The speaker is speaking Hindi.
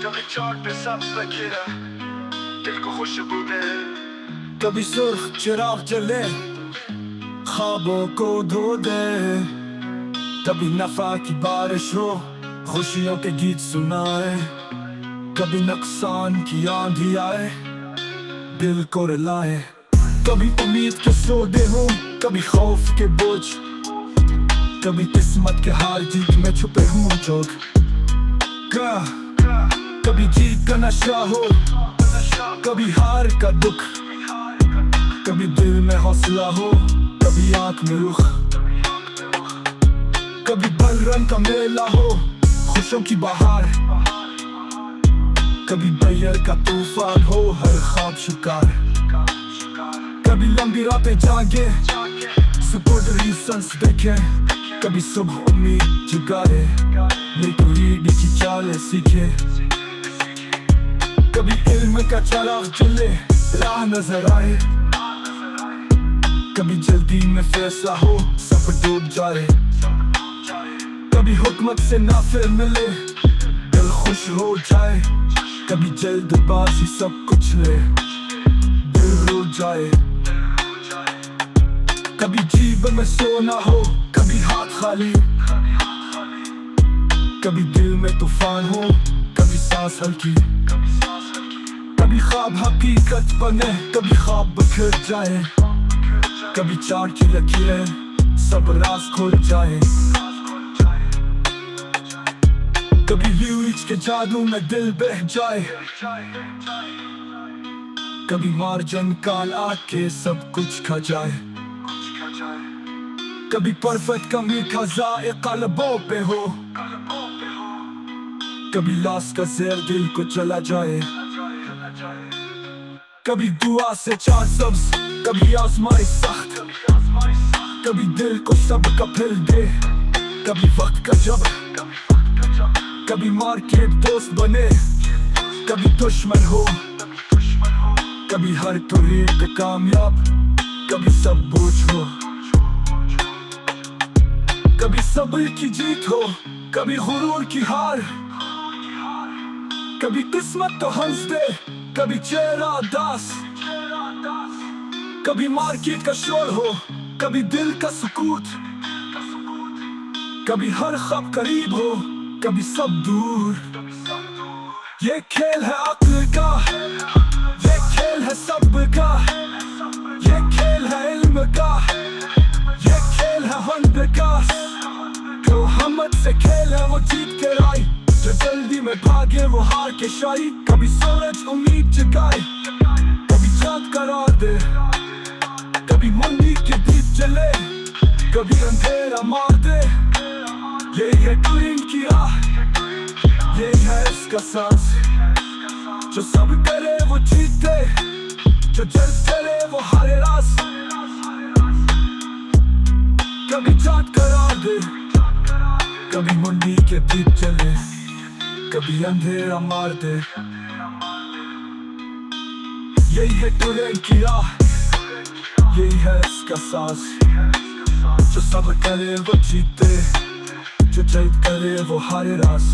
कभी चाट पे सब गिरा दिल को खुशबू दे, कभी सुर्ख चिराग जले ख्वाबों को धो दे, कभी नफा की बारिश हो खुशियों के गीत सुनाए, कभी नुकसान की आंधी आए दिल को रुलाए, कभी उम्मीद के सौदे हो कभी खौफ के बोझ, कभी किस्मत के हार जीत में छुपे हूँ जोग, कभी जीत का नशा हो कभी हार का दुख, कभी दिल में हौसला हो कभी आंख में रुख, कभी बलरंग का मेला हो खुशियों की बहार, कभी बैर का तूफान हो हर ख्वाब शिकार, कभी लंबी रातें जागे सुपुर्द सन्स देखे, कभी सुबह उम्मीद जगाए नई पीढ़ी की चालें सीखे, कभी इल्म का चिराग जले राह नजर आए, कभी जल्दी में फैसला हो सब डूब जाए, कभी हुकमत से नाफिर मिले दिल खुश हो जाए, कभी जल्दबाजी सब कुछ ले दिल रो जाए, कभी जीवन में सोना हो कभी हाथ खाली, कभी दिल में तूफान हो कभी सांस हल्की, कभी ख्वाब हकीकत बने कभी ख्वाब बिखर जाए, कभी चार की लकीरें सब राज खोल जाए, कभी ल्यूज के जादू में दिल बह जाए, कभी मार्जन काल आके सब कुछ खा जाए, कभी परफेक्ट का मीठा जायका लबों पे हो, कभी लाश का जहर दिल को चला जाए, कभी दुआ से चार सब्ज कभी आजमाई सख्त, कभी दिल को सबका फिर दे कभी वक्त का जब, कभी मार्केट दोस्त बने कभी दुश्मन हो, कभी हर तरीके कामयाब कभी सब बोझ हो, कभी सब्र की जीत हो कभी गुरूर की हार, कभी किस्मत तो हंस दे कभी चेहरा दास, कभी मार्केट का शोर हो कभी दिल का सुकूत, कभी हर ख्वाब करीब हो कभी सब दूर, ये खेल है अक्ल का ये खेल है सब्र का, ये खेल है इल्म का ये खेल है हुनर का, जो हमत से खेल है वो जीत के राय, जो जल्दी में भागे वो हार के शाही, कभी सूरज उम्मीद जगाए कभी चाँद करार दे, कभी मंदी के दीप जले कभी अंधेरा मार दे, यही है टूरिंग की राह यही है इसका सांस, जो सब करे वो जीते जो जल्द करे वो हारे रास, कभी चाँद करार दे कभी मंदी के दीप जले कभी अंधेरा मार दे, यही है टूरिंग की राह यही है इसका सांस, जो सब करे वो जीते जो जल्द करे वो हारे रास।